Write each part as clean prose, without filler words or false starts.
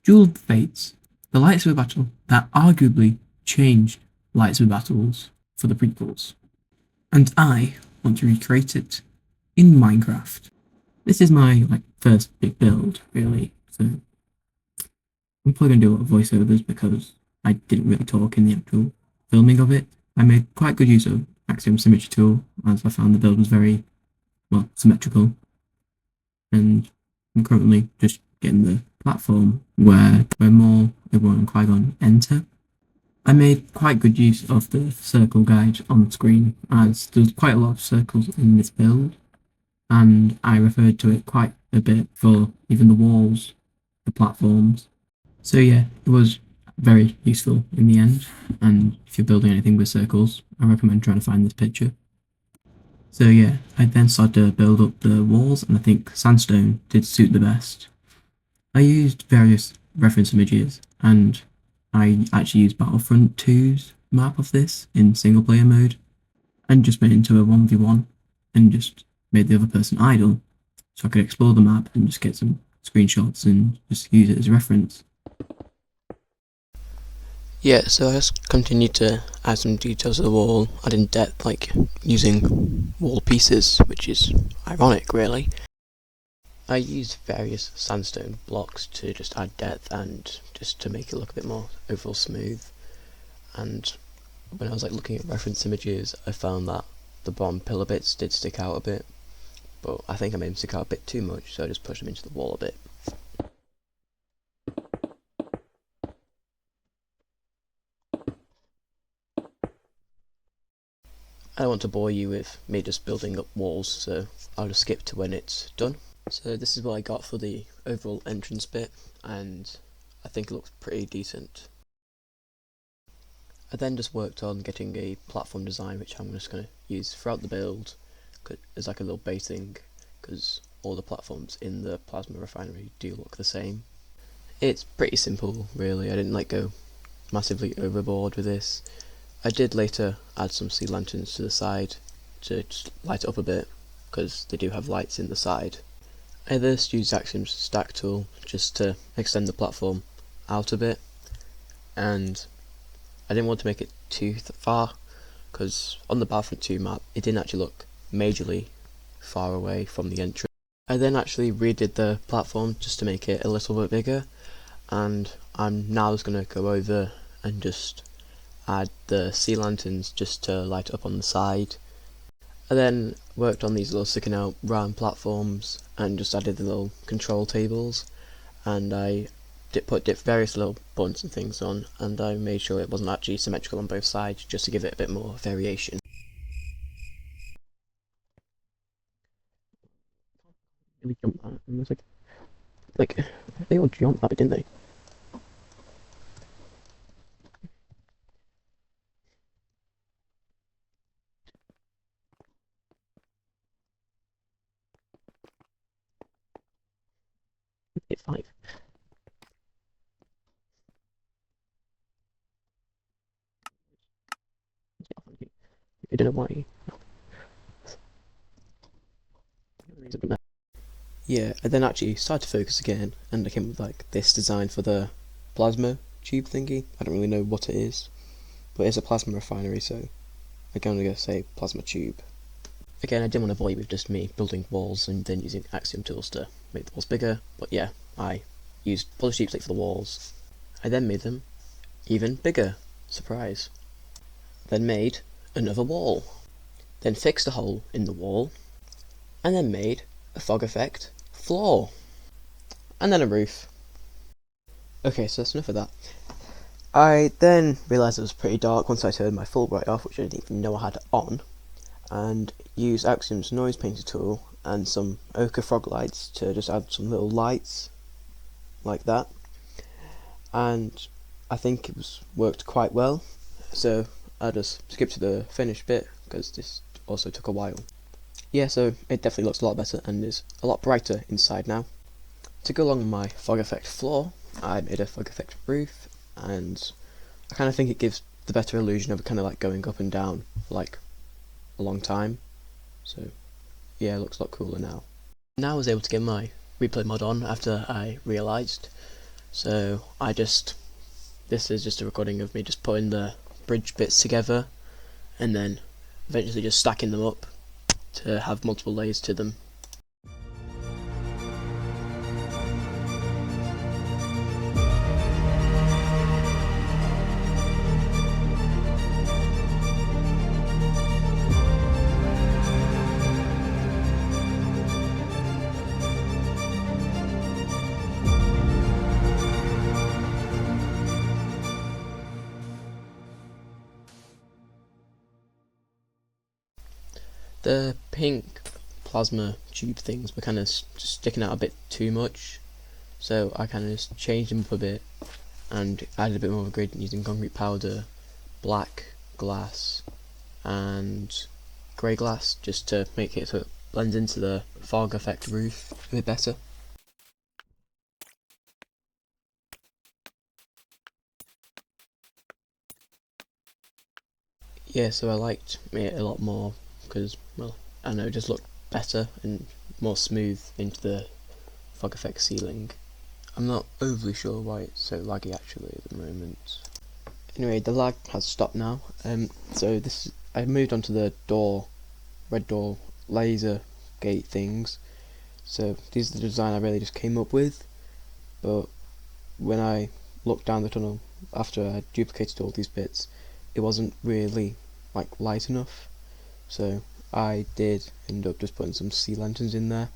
Duel of the Fates, the lightsaber battle that arguably changed lightsaber battles for the prequels. And I want to recreate it in Minecraft. This is my first big build, really, so I'm probably going to do a lot of voiceovers because I didn't really talk in the actual filming of it. I made quite good use of Axiom Symmetry Tool, as I found the build was very, well, symmetrical. And I'm currently just getting the platform where Maul, Obi-Wan and Qui-Gon enter. I made quite good use of the circle guide on the screen, as there's quite a lot of circles in this build, and I referred to it quite a bit for even the walls, the platforms. So yeah, it was very useful in the end, and if you're building anything with circles, I recommend trying to find this picture. So yeah, I then started to build up the walls, and I think sandstone did suit the best. I used various reference images, and I actually used Battlefront 2's map of this in single player mode, and just made it into a 1v1, and just made the other person idle, so I could explore the map and just get some screenshots and just use it as a reference. Yeah, so I just continued to add some details to the wall, add in depth, like using wall pieces, which is ironic really. I used various sandstone blocks to just add depth and just to make it look a bit more overall smooth. And when I was looking at reference images, I found that the bottom pillar bits did stick out a bit, but I think I made them stick out a bit too much, so I just pushed them into the wall a bit. I don't want to bore you with me just building up walls, so I'll just skip to when it's done. So this is what I got for the overall entrance bit, and I think it looks pretty decent. I then just worked on getting a platform design, which I'm just going to use throughout the build as like a little base thing, because all the platforms in the plasma refinery do look the same. It's pretty simple really, I didn't go massively overboard with this. I did later add some sea lanterns to the side to just light it up a bit, because they do have lights in the side. I just used Axiom's stack tool just to extend the platform out a bit, and I didn't want to make it too far, because on the Battlefront 2 map it didn't actually look majorly far away from the entrance. I then actually redid the platform just to make it a little bit bigger, and I'm now just going to go over and just add the sea lanterns just to light up on the side. I then worked on these little sticking out round platforms and just added the little control tables, and I put various little buttons and things on, and I made sure it wasn't actually symmetrical on both sides just to give it a bit more variation. Really jumped that, and it was they all jumped that bit, didn't they? Hit 5. I don't know why. Yeah, I then actually started to focus again, and I came up with this design for the plasma tube thingy. I don't really know what it is, but it's a plasma refinery, so I'm going to say plasma tube. Again, I didn't want to bore you with just me building walls and then using Axiom tools to make the walls bigger, but yeah, I used polished deep slate for the walls. I then made them even bigger. Surprise. Then made another wall. Then fixed a hole in the wall, and then made a fog effect floor. And then a roof. Okay, so that's enough of that. I then realised it was pretty dark once I turned my Fulbright off, which I didn't even know I had on, and used Axiom's noise painter tool and some ochre frog lights to just add some little lights like that, and I think it worked quite well, so I just skipped to the finished bit because this also took a while. Yeah, so it definitely looks a lot better and is a lot brighter inside now. To go along with my fog effect floor, I made a fog effect roof, and I kind of think it gives the better illusion of kind of going up and down for a long time. So yeah, it looks a lot cooler now. Now I was able to get my replay mod on after I realised. So this is just a recording of me just putting the bridge bits together and then eventually just stacking them up to have multiple layers to them. The pink plasma tube things were kind of just sticking out a bit too much, so I kind of just changed them up a bit and added a bit more of a gradient using concrete powder, black glass and grey glass just to make it so it blends into the fog effect roof a bit better. Yeah, so I liked it a lot more because, well, I don't know, it just looked better and more smooth into the fog effect ceiling. I'm not overly sure why it's so laggy actually at the moment. Anyway, the lag has stopped now. So I moved on to the red door laser gate things. So these are the design I really just came up with, but when I looked down the tunnel after I duplicated all these bits, it wasn't really like light enough. So I did end up just putting some sea lanterns in there,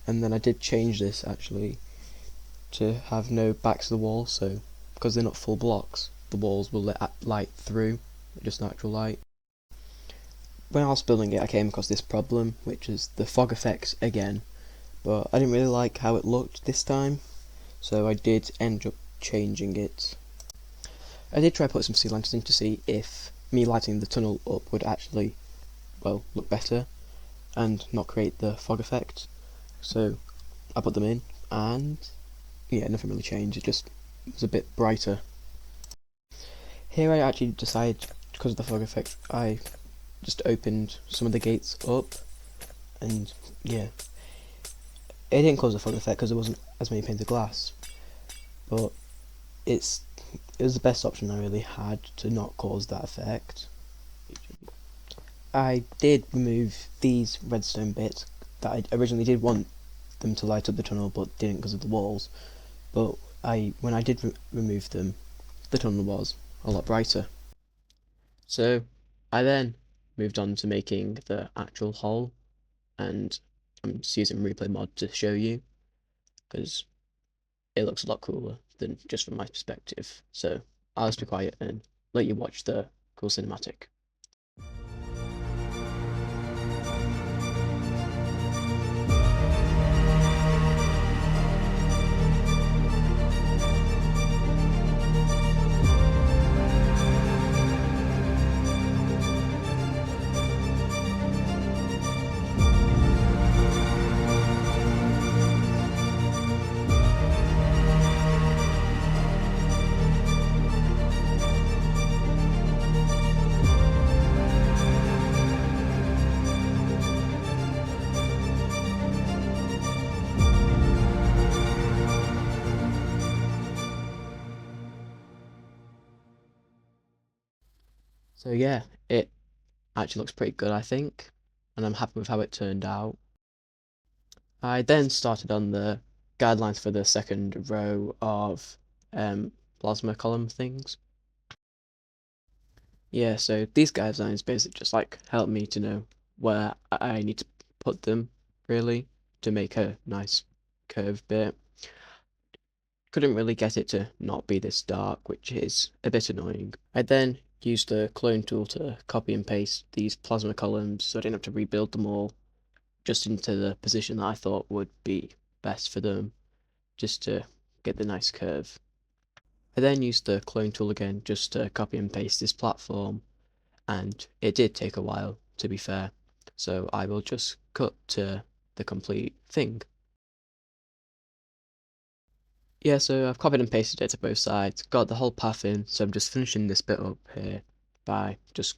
and then I did change this actually to have no backs to the wall, so because they're not full blocks, the walls will let light through, just natural light. When I was building it, I came across this problem, which is the fog effects again, but I didn't really like how it looked this time, so I did end up changing it. I did try put some sea lanterns in to see if me lighting the tunnel up would actually, well, look better and not create the fog effect. So I put them in, and yeah, nothing really changed. It just was a bit brighter. Here I actually decided, because of the fog effect, I just opened some of the gates up, and yeah, it didn't cause the fog effect because there wasn't as many panes of glass, but it was the best option I really had to not cause that effect. I did remove these redstone bits that I originally did want them to light up the tunnel but didn't because of the walls, but when I did remove them, the tunnel was a lot brighter. So I then moved on to making the actual hole, and I'm just using replay mod to show you because it looks a lot cooler than just from my perspective. So I'll just be quiet and let you watch the cool cinematic. So yeah, it actually looks pretty good, I think, and I'm happy with how it turned out. I then started on the guidelines for the second row of plasma column things. Yeah, so these guidelines basically just like help me to know where I need to put them, really, to make a nice curved bit. Couldn't really get it to not be this dark, which is a bit annoying. I then used the clone tool to copy and paste these plasma columns so I didn't have to rebuild them all, just into the position that I thought would be best for them, just to get the nice curve. I then used the clone tool again just to copy and paste this platform, and it did take a while, to be fair, so I will just cut to the complete thing. Yeah, so I've copied and pasted it to both sides, got the whole path in, so I'm just finishing this bit up here by just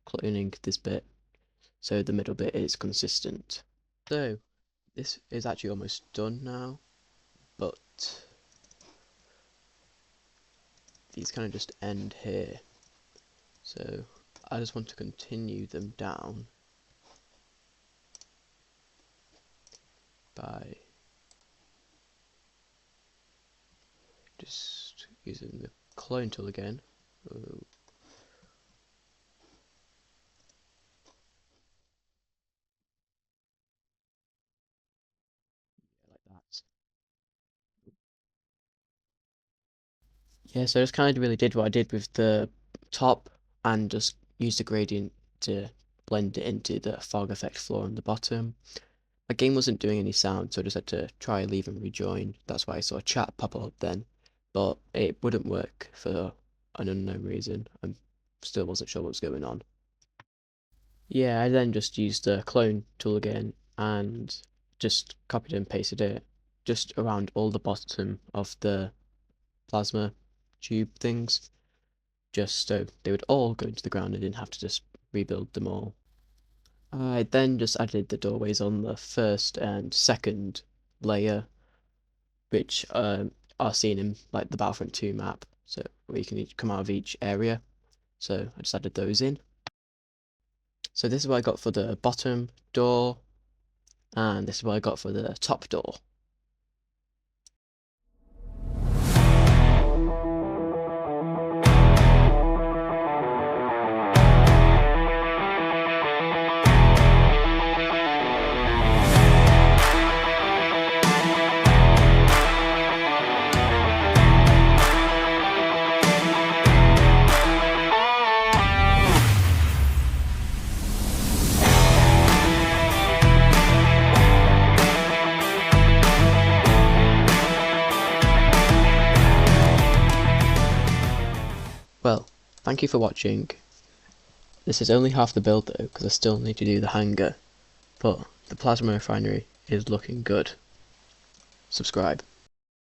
cloning this bit so the middle bit is consistent. So this is actually almost done now, but these kind of just end here. So I just want to continue them down by just using the clone tool again. Oh. Like that. Yeah, so I just kind of really did what I did with the top and just used the gradient to blend it into the fog effect floor on the bottom. My game wasn't doing any sound, so I just had to try leave and rejoin. That's why I saw a chat pop up then, but it wouldn't work for an unknown reason. I still wasn't sure what was going on. Yeah, I then just used the clone tool again and just copied and pasted it just around all the bottom of the plasma tube things, just so they would all go into the ground and didn't have to just rebuild them all. I then just added the doorways on the first and second layer, which are seen in like the Battlefront 2 map, so where you can each come out of each area. So I just added those in. So this is what I got for the bottom door, and this is what I got for the top door. Well, thank you for watching. This is only half the build though, because I still need to do the hangar, but the plasma refinery is looking good. Subscribe.